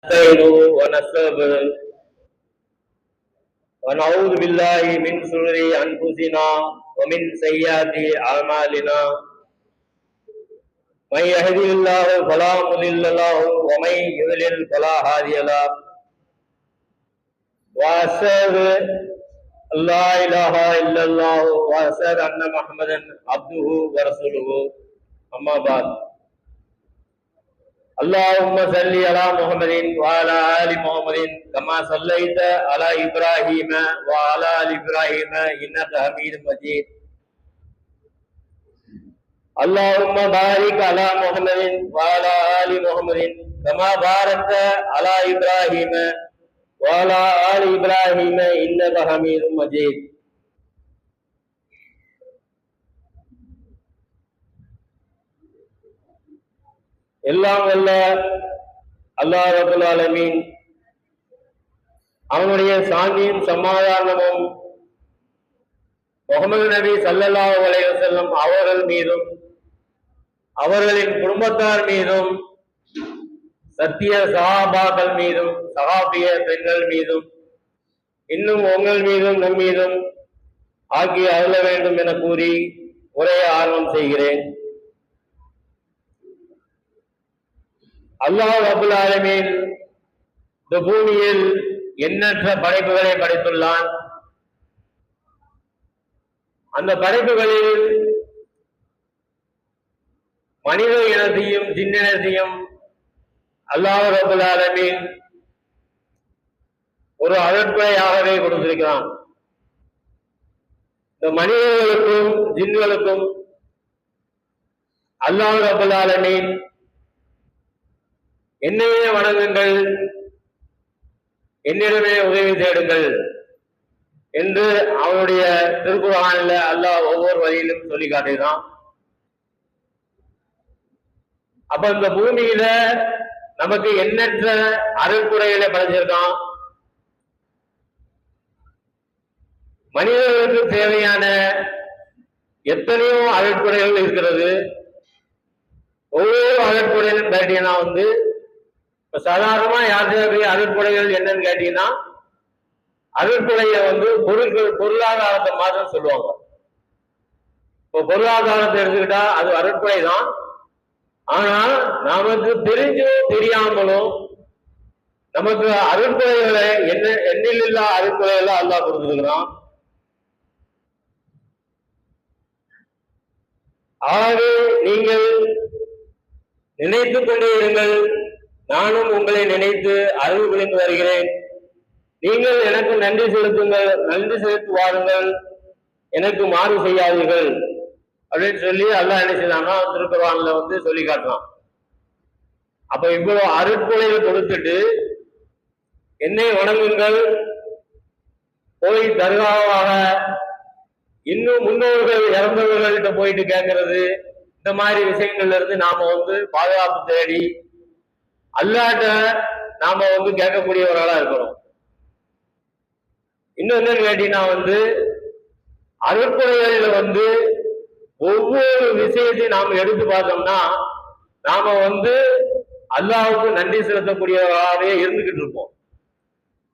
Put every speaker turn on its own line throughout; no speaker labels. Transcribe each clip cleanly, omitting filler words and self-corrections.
ونستغفره ونعوذ بالله من شرور أنفسنا ومن سيئات أعمالنا من يهده الله فلا مضل له ومن يضلل فلا هادي له وأشهد أن لا إله إلا الله وأشهد أن محمدا عبده ورسوله أما بعد اللهم صل على محمد وعلى آل محمد كما صليت على إبراهيم وعلى آل إبراهيم إنك حميد مجيد اللهم بارك على محمد وعلى آل محمد كما باركت على إبراهيم وعلى آل إبراهيم إنك حميد مجيد எல்லாம் வல்ல அல்லாஹ் ரப்பல் ஆலமீன் அவனுடைய சாந்தியும் சமாதானமும் முஹம்மது நபி ஸல்லல்லாஹு அலைஹி வஸல்லம் அவர்கள் மீதும் அவர்களின் குடும்பத்தார் மீதும் சத்திய சஹாபாக்கள் மீதும் சஹாபிய பெண்கள் மீதும் இன்னும் உங்கள் மீதும் நம் மீதும் ஆக்கி அருள வேண்டும் என கூறி உரையை ஆரம்பம் செய்கிறேன். அல்லாஹ் ரப்பல் ஆலமீன் இந்த பூமியில் எண்ணற்ற படைப்புகளை படைத்துள்ளான். அந்த படைப்புகளில் மனித இனத்தையும் ஜின்னினத்தையும் அல்லாஹ் ரப்பல் ஆலமீன் ஒரு அருட்கொடையாகவே கொடுத்திருக்கிறான். இந்த மனிதர்களுக்கும் ஜின்களுக்கும் அல்லாஹ் ரப்பல் ஆலமீன் என்னையே வணங்குங்கள், என்னிடமே உதவி தேடுங்கள் என்று அவனுடைய திருக்குர்ஆனில் அல்லாஹ் ஒவ்வொரு வழியிலும் சொல்லி காட்டுகிறான். அப்ப இந்த பூமியில நமக்கு எண்ணற்ற அருட்குறைகளை படைச்சிருக்கான். மனிதர்களுக்கு தேவையான எத்தனையோ அருட்குறைகள் இருக்கிறது. ஒவ்வொரு அருட்குறையிலும் கேட்டீங்கன்னா சாதாரணமா யாருடைய அருட்கொடைகள் என்னன்னு கேட்டீங்கன்னா அருட்கொடைய பொருளாதாரத்தை மாத்திரம் சொல்லுவாங்க. இப்போ பொருளாதாரத்தை எடுத்துக்கிட்டா அது அருட்கொடை தான். ஆனால் நமக்கு தெரிஞ்சும் தெரியாமலும் நமக்கு அருட்கொடைகளை எண்ணில்லா அருட்கொடைகளை அல்லாஹ் கொடுத்துருக்கிறான். ஆகவே நீங்கள் நினைத்துக் கொண்டே இருங்கள், நானும் உங்களை நினைத்து அருள் புரிந்து வருகிறேன். நீங்கள் எனக்கு நன்றி செலுத்துங்கள், நன்றி செலுத்தி வாருங்கள், எனக்கு மாறு செய்யாதீர்கள் அப்படின்னு சொல்லி அல்லாஹ் என்ன செய்யலாம்னா திருக்குர்ஆன்ல சொல்லி காட்டலாம். அப்ப இவ்வளவு அருட்கொடையை கொடுத்துட்டு என்னை வணங்குங்கள், போய் தர்காவாக இன்னும் முன்னோர்கள் இறந்தவர்கள்ட்ட போயிட்டு கேட்கறது, இந்த மாதிரி விஷயங்கள்ல இருந்து நாம பாதுகாப்பு தேடி அல்லாஹ்ட்ட நாம கேட்கக்கூடியவர்களா இருக்கிறோம். இன்னும் என்னன்னு கேட்டீங்கன்னா அருட்கொடைகளில் ஒவ்வொரு விஷயத்தையும் நாம எடுத்து பார்த்தோம்னா நாம அல்லாஹ்வுக்கு நன்றி செலுத்தக்கூடியவர்களாகவே இருந்துகிட்டு இருப்போம்.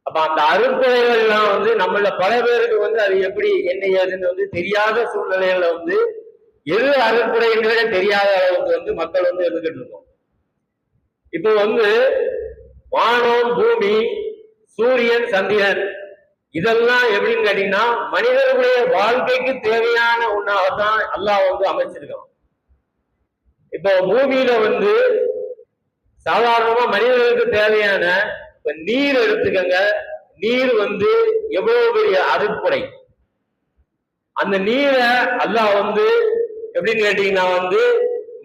அப்ப அந்த அருட்கொடைகள்லாம் நம்மள பல பேருக்கு அது எப்படி என்ன ஏதுன்னு தெரியாத சூழ்நிலைகள்ல எது அருட்கொடைன்றதே தெரியாத அளவுக்கு மக்கள் இருந்துகிட்டு இருக்கோம். இப்போ வானம், பூமி, சூரியன், சந்திரன் இதெல்லாம் எப்படின்னு கேட்டீங்கன்னா மனிதர்களுடைய வாழ்க்கைக்கு தேவையான ஒன்றாகத்தான் அல்லாஹ் அமைச்சிருக்கான். இப்போ பூமியில சாதாரணமா மனிதர்களுக்கு தேவையான நீர் எடுத்துக்கங்க. நீர் எவ்வளவு பெரிய அருட்கொடை. அந்த நீரை அல்லாஹ் எப்படின்னு கேட்டீங்கன்னா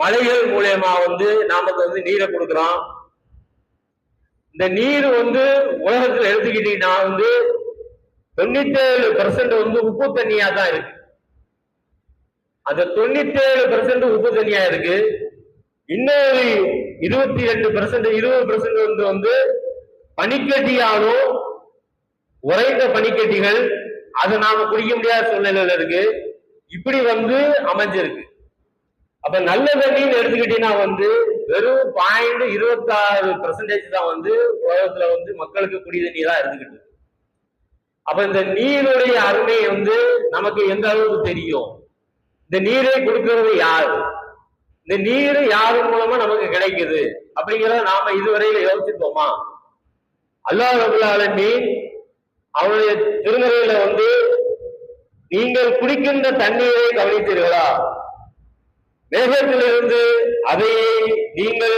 மலைகள் மூலமா நமக்கு நீரை கொடுக்குறான். இந்த நீர் உலகத்துல எடுத்துக்கிட்டீங்கன்னா 97% உப்பு தண்ணியா தான் இருக்கு. அந்த 97% உப்பு தண்ணியா இருக்கு. இன்னொரு 22% 20% பனிக்கட்டியாலும் உறைந்த பனிக்கட்டிகள், அதை நாம குடிக்க முடியாத சூழ்நிலையில இருக்கு. இப்படி அமைஞ்சிருக்கு. அப்ப நல்ல தண்ணின்னு எடுத்துக்கிட்டீங்கன்னா வந்து வெறும் 0.26% தான் வந்து உலகத்துல வந்து மக்களுக்கு குடி தண்ணி தான் இருந்துகிட்டு. அப்ப இந்த நீருடைய அருமை வந்து நமக்கு எந்த அளவுக்கு தெரியும்? இந்த நீரை கொடுக்கிறது யாரு? இந்த நீர் யாரு மூலமா நமக்கு கிடைக்குது அப்படிங்கிறத நாம இதுவரையில யோசிச்சிருக்கோமா? அல்லாஹ் ரப்பல் ஆலமீன் அவருடைய திருமறையில வந்து நீங்கள் குடிக்கின்ற தண்ணீரை கவனித்தீர்களா? மேகத்திலிருந்து அதை நீங்கள்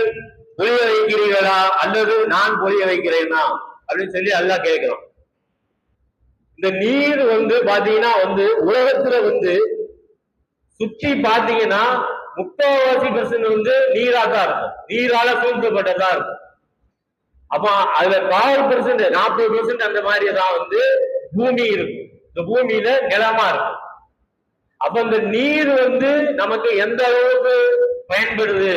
பொழிய வைக்கிறீர்களா அல்லது நான் பொழிய வைக்கிறேனா அப்படின்னு சொல்லி அல்லாஹ் கேட்கிறோம். இந்த நீர் வந்து பாத்தீங்கன்னா வந்து உலகத்துல வந்து சுற்றி பாத்தீங்கன்னா 3/4% வந்து நீராதான் இருக்கும், நீரால சூழ்க்கப்பட்டதா இருக்கும். அப்ப அதுல 4%, 40% அந்த மாதிரி தான் வந்து பூமி இருக்கும். இந்த பூமியில நிலமா இருக்கும். அப்ப இந்த நீர் வந்து நமக்கு எந்த அளவுக்கு பயன்படுது?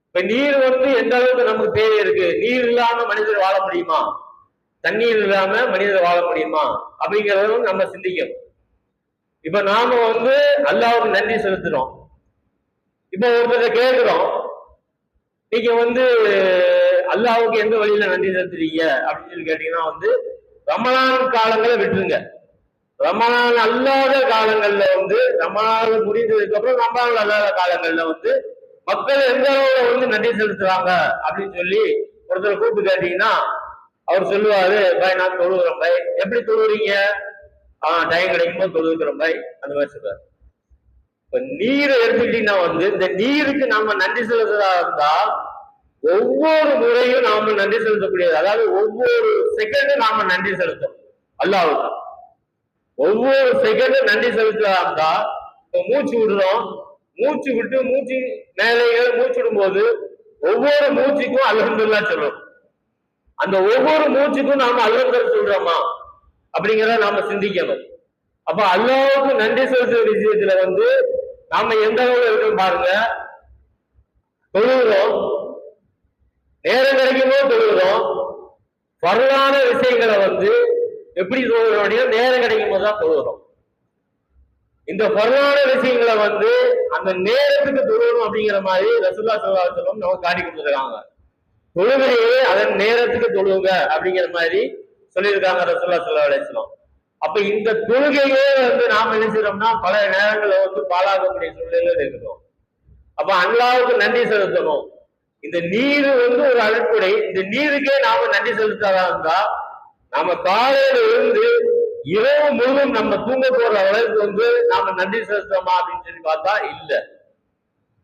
இப்ப நீர் வந்து எந்த அளவுக்கு நமக்கு தேவை இருக்கு? நீர் இல்லாம மனிதர் வாழ முடியுமா? தண்ணீர் இல்லாம மனிதர் வாழ முடியுமா அப்படிங்கறதும் நம்ம சிந்திக்கணும். இப்ப நாம வந்து அல்லாஹ்வுக்கு நன்றி செலுத்துறோம். இப்ப ஒருத்தர் கேட்கிறோம், நீங்க வந்து அல்லாஹ்வுக்கு எந்த வழியில நன்றி செலுத்துறீங்க அப்படின்னு சொல்லி கேட்டீங்கன்னா வந்து ரமலான் காலங்களை விட்டுருங்க. ரமலான் அல்லாத காலங்கள்ல வந்து ரமலான் முடிந்ததுக்கு அப்புறம் ரமலான் அல்லாத காலங்கள்ல வந்து மக்கள் எந்த அளவுல வந்து நன்றி செலுத்துறாங்க அப்படின்னு சொல்லி ஒருத்தர் கூப்பிட்டு கேட்டீங்கன்னா அவர் சொல்லுவாரு, பாய் நான் தொழுகிறோம் பாய். எப்படி தொழுகிறீங்க? டைம் கிடைக்கும் போது தொழுகிறோம் பாய், அந்த மாதிரி சொல்றாரு. இப்ப நீரை எடுத்துக்கிட்டீங்கன்னா வந்து இந்த நீருக்கு நாம நன்றி செலுத்துறதா இருந்தா ஒவ்வொரு முறையும் நாம நன்றி செலுத்தக்கூடியது, அதாவது ஒவ்வொரு செகண்டும் நாம நன்றி செலுத்தணும் அல்லாஹ்வுக்கு. ஒவ்வொரு செகண்டும் நன்றி செலுத்துறதா இருந்தா இப்ப மூச்சு விடுறோம், மூச்சு விட்டு மூச்சு மேலே மூச்சு விடும் போது ஒவ்வொரு மூச்சுக்கும் அல்ஹம்துலில்லாஹ் சொல்றோம். அந்த ஒவ்வொரு மூச்சுக்கும் நாம அல்ஹம்துலில்லாஹ் சொல்றோமா அப்படிங்கிறத நாம சிந்திக்கணும். அப்ப அல்லாஹ்வுக்கு நன்றி செலுத்துற விஷயத்துல வந்து நாம எந்த அளவுல இருக்கோம் பாருங்க. தொழுகிறோம், நேரம் கிடைக்கும் போது தொழுகிறோம். வரலான விஷயங்களை வந்து எப்படி தொழுகிறோம்? நேரம் கிடைக்கும் போது தான் தொழுகிறோம். இந்த வரலான விஷயங்களை வந்து அந்த நேரத்துக்கு தொழுகணும் அப்படிங்கிற மாதிரி ரசூலுல்லாஹி ஸல்லல்லாஹு அலைஹி வஸல்லம் நமக்கு காட்டி கொடுத்துருக்காங்க. தொழுகையே அதன் நேரத்துக்கு தொழுவுங்க அப்படிங்கிற மாதிரி சொல்லியிருக்காங்க ரசூலுல்லாஹி ஸல்லல்லாஹு அலைஹி வஸல்லம். அப்ப இந்த தொழுகையே வந்து நாம என்ன செய்யறோம்னா பல நேரங்கள்ல வந்து பாழாகக்கூடிய சூழ்நிலையில இருக்கிறோம். அப்ப அல்லாஹ்வுக்கு நன்றி செலுத்தணும். இந்த நீர் வந்து ஒரு அழைப்புடை. இந்த நீருக்கே நாம நன்றி செலுத்தாதா இருந்தா நாம காலையில இருந்து இரவு முழுவதும் நம்ம தூங்க போற அளவுக்கு வந்து நாம நன்றி செலுத்தோமா அப்படின்னு சொல்லி பார்த்தா இல்ல.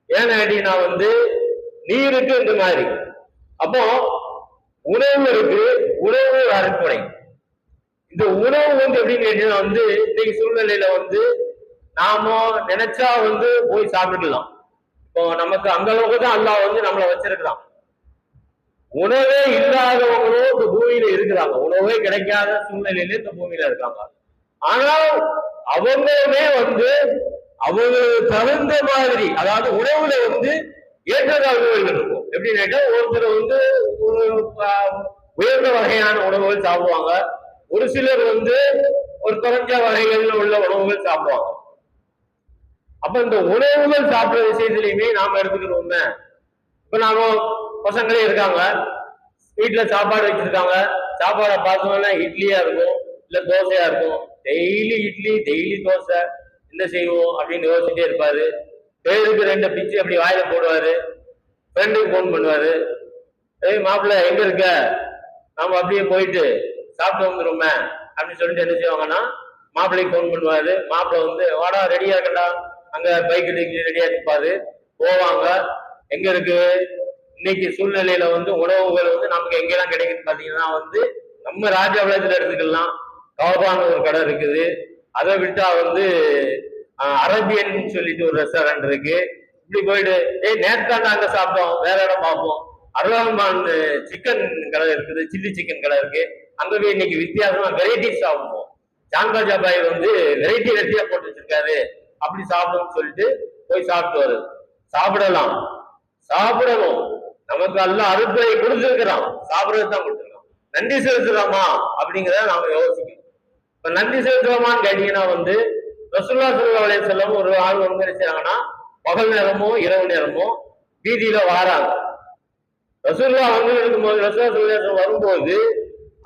ஏன்னு கேட்டீங்கன்னா வந்து நீருக்கு இந்த மாதிரி. அப்போ உணவு இருக்கு, உணவு அறுப்புடை. இந்த உணவு வந்து எப்படின்னு கேட்டீங்கன்னா வந்து இன்னைக்கு சூழ்நிலையில வந்து நாம நினைச்சா வந்து போய் சாப்பிடலாம். இப்போ நமக்கு அந்த அளவுக்கு தான் அல்லாஹ் வந்து நம்மளை வச்சிருக்கிறான். உணவே இல்லாதவங்களும் இந்த பூமியில இருக்கிறாங்க, உணவே கிடைக்காத சூழ்நிலையில இந்த பூமியில இருக்காங்க. ஆனால் அவங்களுமே வந்து அவங்களுக்கு தகுந்த மாதிரி, அதாவது உணவுல வந்து ஏற்றத்தாழ்வுகள் இருக்கும். எப்படின்னு கேட்டா ஒருத்தர் வந்து ஒரு உயர்ந்த வகையான உணவுகள் சாப்பிடுவாங்க, ஒரு சிலர் வந்து ஒரு குறைஞ்ச வகைகள்ல உள்ள உணவுகள் சாப்பிடுவாங்க. அப்ப இந்த உணவுகள் சாப்பிடுற விஷயத்திலையுமே நாம எடுத்துக்கணும்னு இப்ப நாம பசங்களே இருக்காங்க, வீட்டுல சாப்பாடு வச்சிருக்காங்க, சாப்பாடை பார்த்தோம்னா இட்லியா இருக்கும் இல்ல தோசையா இருக்கும். டெய்லி இட்லி டெய்லி தோசை என்ன செய்வோம் அப்படின்னு யோசிச்சுட்டே இருப்பாரு. பேருக்கு 2 பிச்சு அப்படி வாயில போடுவாரு. ஃப்ரெண்டுக்கு போன் பண்ணுவாரு, ஏய் மாப்பிள்ள எங்க இருக்க, நாம அப்படியே போயிட்டு சாப்பிட்டு வந்துருமே அப்படின்னு சொல்லிட்டு என்ன செய்வாங்கன்னா மாப்பிள்ளைக்கு போன் பண்ணுவாரு. மாப்பிள்ள வந்து வாடா ரெடியா இருக்கண்டா, அங்க பைக் ரெடியா இருப்பாரு. போவாங்க. எங்க இருக்கு இன்னைக்கு சூழ்நிலையில வந்து உணவுகள் வந்து நமக்கு எங்கெல்லாம் கிடைக்குது பாத்தீங்கன்னா வந்து நம்ம ராஜபாளையத்துல எடுத்துக்கலாம், கௌபான்னு ஒரு கடை இருக்குது. அதை விட்டா வந்து அரபியன் சொல்லிட்டு ஒரு ரெஸ்டாரண்ட் இருக்கு. இப்படி போயிட்டு நேர்த்தாண்டா அங்க சாப்பிட்டோம், வேற இடம் பார்ப்போம். அர்ரஹ்மான் சிக்கன் கடை இருக்குது, சில்லி சிக்கன் கடை இருக்கு. அங்க போய் இன்னைக்கு வித்தியாசமா வெரைட்டிஸ் சாப்பிடுவோம். ஜான்பாஜா பாய் வந்து வெரைட்டி வெரைட்டியா போட்டு வச்சிருக்காரு, அப்படி சாப்பிடும்னு சொல்லிட்டு போய் சாப்பிட்டு வருது. சாப்பிடலாம், சாப்பிடணும். நமக்கு எல்லாம் அறுப்பை கொடுத்துருக்கிறான், சாப்பிடறது தான் கொடுத்துருக்கான். நன்றி செலுத்துறோமா அப்படிங்கிறத நாம யோசிக்கணும். இப்ப நன்றி செலுத்துறோமான்னு கேட்டீங்கன்னா வந்து ரசூலுல்லாஹி ஸல்லல்லாஹு அலைஹி வஸல்லம் ஒரு ஆள் வந்து நினைச்சாங்கன்னா பகல் நேரமோ இரவு நேரமோ வீதியில வாராங்க. ரசூல்லா வந்து இருக்கும்போது ரசூல்லா வரும்போது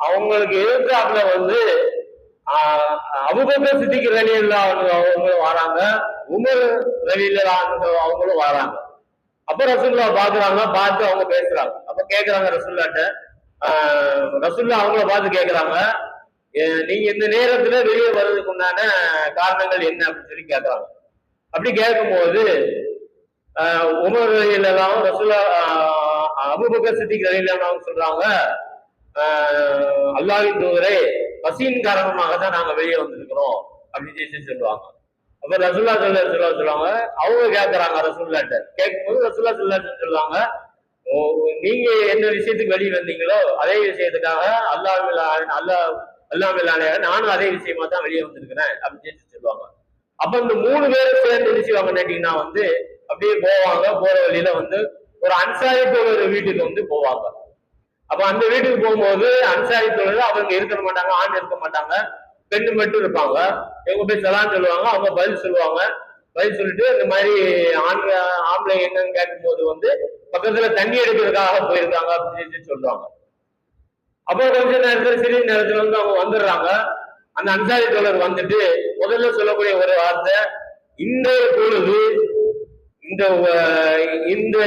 அவங்களுக்கு எதிர்த்தாப்புல வந்து அபூபக்கர் சித்திக் ரலியல்லாஹு அன்ஹு அவங்களும் வராங்க, உமர் ரலியல்லாஹு அன்ஹு அவங்களும் வராங்க. அப்ப ரசூல்லா பாக்குறாங்க, பார்த்து அவங்க பேசுறாங்க. அப்ப கேக்குறாங்க ரசூல்லாட்ட, ரசூல்லா அவங்கள பார்த்து கேக்குறாங்க, நீங்க இந்த நேரத்துல வெளியே வர்றதுக்கு உண்டான காரணங்கள் என்ன அப்படின்னு சொல்லி கேட்கறாங்க. அப்படி கேட்கும்போது உமர் ரலியல்லாஹு ரசூல்லா அபூபக்கர் சித்திக் ரலியல்லாஹு சொல்றாங்க, அல்லாஹ்வின் தூதரே பசியின் காரணமாக தான் நாங்க வெளியே வந்திருக்கிறோம் அப்படின்னு சொல்லுவாங்க. அப்ப ரசூல்லா சொல்லுவாங்க, அவங்க கேட்கறாங்க ரசூல்லாட்ட. கேட்கும்போது ரசூல்லா சொல்லுவாங்க, நீங்க என்ன விஷயத்துக்கு வெளியே வந்தீங்களோ அதே விஷயத்துக்காக அல்லாஹ் நானும் அதே விஷயமா தான் வெளியே வந்திருக்கிறேன் அப்படின்னு சொல்லுவாங்க. அப்ப இந்த 3 பேரும் சேர்ந்து நினைச்சுவாங்க கேட்டீங்கன்னா வந்து அப்படியே போவாங்க. போற வழியில வந்து ஒரு அன்சாரி தோழர் வீட்டுக்கு வந்து போவாங்க. அப்ப அந்த வீட்டுக்கு போகும்போது அன்சாரி தோழர் அவங்க இருக்க மாட்டாங்க, ஆண் இருக்க மாட்டாங்க, பெண்ணு மட்டும் இருப்பாங்க. இவங்க போய் சலான் சொல்லுவாங்க, அவங்க பதில் சொல்லுவாங்க. பதில் சொல்லிட்டு இந்த மாதிரி ஆம்பளை என்னன்னு கேட்கும் போது வந்து பக்கத்துல தண்ணி எடுக்கிறதுக்காக போயிருக்காங்க அப்படின்னு சொல்லுவாங்க. அப்போ கொஞ்ச நேரத்துல சிறிய நேரத்துல வந்து அவங்க வந்துடுறாங்க. அந்த அன்சாரி தோழர் வந்துட்டு முதல்ல சொல்லக்கூடிய ஒரு வார்த்தை, இந்த பொழுது இந்த இந்த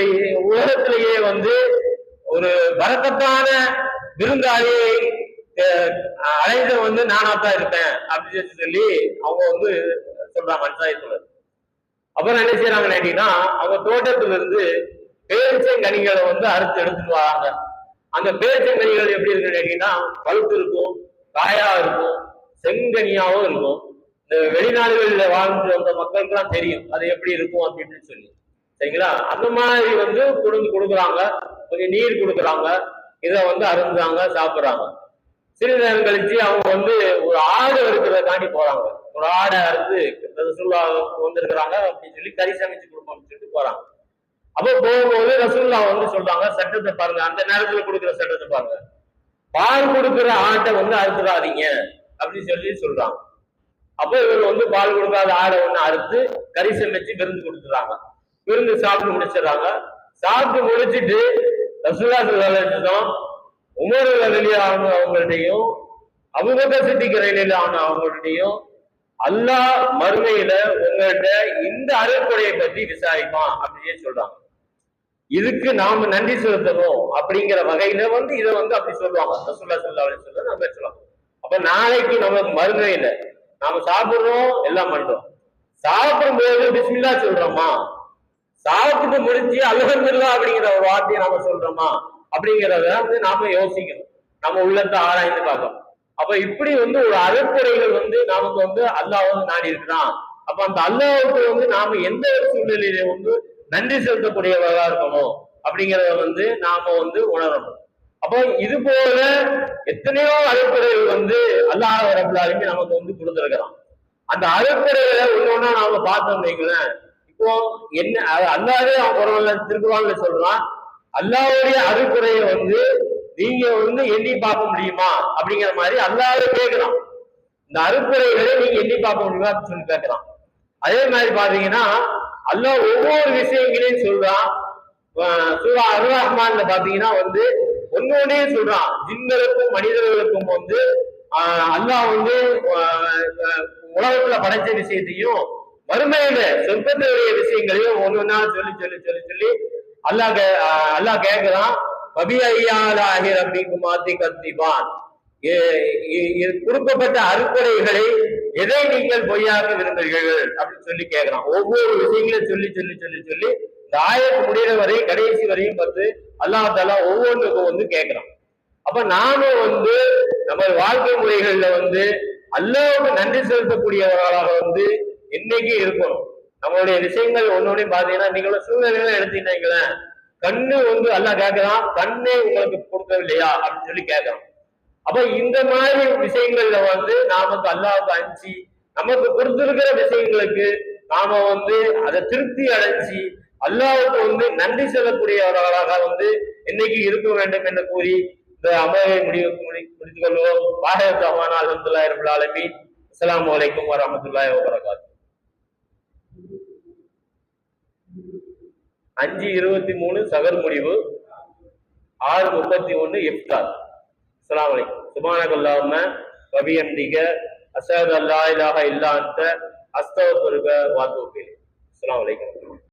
உலகத்திலேயே வந்து ஒரு பரக்கத்தான விருந்தாளியை அழைத்த வந்து நானாத்தான் இருப்பேன் அப்படின்னு சொல்லி அவங்க வந்து சொல்றாங்க அன்சாரி தோழர். அப்புறம் என்ன செய்யறாங்க கேட்டீங்கன்னா, அவங்க தோட்டத்துல இருந்து பேரிச்சங்கனிகளை வந்து அறுத்து எடுத்துட்டு வராங்க. அந்த பேரிச்சங்கனிகள் எப்படி இருக்குன்னு கேட்டீங்கன்னா, பழுத்து இருக்கும், காயா இருக்கும், செங்கனியாவும் இருக்கும். இந்த வெளிநாடுகளில் வாழ்ந்து வந்த மக்களுக்கு எல்லாம் தெரியும் அது எப்படி இருக்கும் அப்படின்னு சொல்லி, சரிங்களா? அந்த மாதிரி வந்து கொடுக்குறாங்க, கொஞ்சம் நீர் கொடுக்குறாங்க, இதை வந்து அருந்துறாங்க, சாப்பிடுறாங்க. சிறிது நேரம் கழிச்சு அவங்க வந்து ஒரு ஆடு இருக்கிறதாண்டி போறாங்க. ஒரு ஆடை அறுத்து ரசூல்லா வந்திருக்கிறாங்க அப்படின்னு சொல்லி கறி சமைச்சு கொடுப்போம்னு சொல்லிட்டு போறாங்க. அப்போ போகும்போது ரசூல்லா வந்து சொல்றாங்க, சட்டத்தை பாருங்க, அந்த நேரத்துல கொடுக்குற சட்டத்தை பாருங்க, பால் கொடுக்குற ஆட்டை வந்து அறுத்துடாதீங்க அப்படின்னு சொல்லி சொல்றாங்க. அப்போ இவர் வந்து பால் கொடுக்காத ஆடை ஒண்ணு அறுத்து கறி சமைச்சு விருந்து கொடுத்துறாங்க. விருந்து சாப்பிட்டு முடிச்சிடறாங்க. சாப்பிட்டு முடிச்சுட்டு ரசூல்லா ஸல்லல்லாஹு உமர் ரலியல்லாஹு அவங்கள்ட்டையும் அபூபக்கர் சித்திக் ரலியல்லாஹு அவங்கள்ட்டையும் அல்லாஹ் மறுமையில உங்கள்கிட்ட இந்த அருள்கொடையை பத்தி விசாரிப்பான் அப்படின்னு சொல்றாங்க. இதுக்கு நாம நன்றி செலுத்தணும் அப்படிங்கிற வகையில வந்து இதை வந்து அப்படி சொல்லுவாங்க. ரசூலுல்லாஹி ஸல்லல்லாஹு அலைஹி வஸல்லம் நம்ம பேசலாம். அப்ப நாளைக்கு நமக்கு மறுமையில நாம சாப்பிடுறோம், எல்லாம் பண்றோம், சாப்பிடும்போது பிஸ்மில்லா சொல்றோமா, சாப்பிட்டு முடிச்சு அல்ஹம்துலில்லாஹ் அப்படிங்கிற ஒரு வார்த்தையை நாம சொல்றோமா அப்படிங்கிறத வந்து நாம யோசிக்கணும், நம்ம உள்ளத்தை ஆராய்ந்து பார்க்கணும். அப்ப இப்படி வந்து ஒரு அறக்குறைகள் வந்து நமக்கு வந்து அல்லாஹ் வந்து நாடி இருக்கிறான். அப்ப அந்த அல்லாஹ்வுக்கு வந்து நாம எந்த ஒரு சூழ்நிலையில வந்து நன்றி செலுத்தக்கூடியவர்களா இருக்கணும் அப்படிங்கிறத வந்து நாம வந்து உணரணும். அப்போ இது போல எத்தனையோ அறக்குறைகள் வந்து அல்லாஹ் ரப்பல் ஆலமீன் நமக்கு வந்து கொடுத்திருக்கிறான். அந்த அறக்குறைகளை ஒண்ணு நாம பார்த்தோம் வைங்களேன். இப்போ என்ன அல்லாஹ்வே அவன் குர்ஆன்ல திருக்குறான்ல சொல்றான், அல்லாஹ்வுடைய அறக்குறையை வந்து நீங்க வந்து எண்ணி பார்க்க முடியுமா அப்படிங்கிற மாதிரி அல்லாஹ்வே கேட்கிறான். இந்த அறக்குறைகளை நீங்க எண்ணி பார்க்க முடியுமா அப்படின்னு சொல்லி கேட்கிறான். அதே மாதிரி பாத்தீங்கன்னா அல்லாஹ் ஒவ்வொரு விஷயங்களையும் சொல்றான். சூரா அர் ரஹ்மான்ல பாத்தீங்கன்னா வந்து ஒன்னொன்னே சொல்றான். ஜின்களுக்கும் மனிதர்களுக்கும் வந்து அல்லாஹ் வந்து உலகத்துல படைச்ச விஷயத்தையும் வறுமையில சொர்க்கத்துடைய விஷயங்களையும் ஒன்னொன்னா சொல்லி சொல்லி சொல்லி சொல்லி அல்லாஹ் கேட்கிறான். பபிஐயாலாஹி ரப்பிக்கும் மாத்தி கத்திபான், கொடுக்கப்பட்ட அறுக்குறைகளை எதை நீங்கள் பொய்யாக விரும்புகிறீர்கள் அப்படின்னு சொல்லி கேட்கிறான். ஒவ்வொரு விஷயங்களையும் சொல்லி சொல்லி சொல்லி சொல்லி இந்த ஆயத்து முடிகிற வரையும் கடைசி வரையும் பார்த்து அல்லாஹ் தஆலா ஒவ்வொன்றுக்கும் வந்து கேட்கிறான். அப்ப நாமும் வந்து நம்ம வாழ்க்கை முறைகள்ல வந்து அல்லாஹ்வுக்கு நன்றி செலுத்தக்கூடியவர்களாக வந்து என்னைக்கு இருக்கணும். நம்மளுடைய விஷயங்கள் ஒன்னொன்னையும் பாத்தீங்கன்னா நீங்கள சூழ்நிலைகளை எடுத்தீங்களேன், கண்ணு வந்து அல்லாஹ் கேட்கிறான், கண்ணே உங்களுக்கு கொடுக்கவில்லையா அப்படின்னு சொல்லி கேட்கிறான். அப்ப இந்த மாதிரி விஷயங்கள்ல வந்து நாமக்கு அல்லாஹ்வுக்கு அஞ்சி நமக்கு கொடுத்திருக்கிற விஷயங்களுக்கு நாம வந்து அதை திருப்தி அடைஞ்சி அல்லாஹ்வுக்கு வந்து நன்றி செல்லக்கூடியவர்களாக வந்து என்னைக்கு இருக்க வேண்டும் என்று கூறி இந்த அமர்வை முடித்துக் கொள்வோம். வாஹித் தஅவானா அல்ஹம்துலில்லாஹி ரப்பில் ஆலமீன். அஸ்ஸலாமு அலைக்கும் வரஹ்மத்துல்லாஹி வபரகாத்துஹு. 5:23 சகர் முடிவு, 6:31 இஃப்தார். அஸ்ஸலாமு அலைக்கும். சுப்ஹானக்கல்லாஹும்ம வ பிஹம்திக அஷ்ஹது அல்லா இலாஹா இல்லா அன்த அஸ்தக்ஃபிருக வ அத்தூபு இலைக். அஸ்ஸலாமு அலைக்கும்.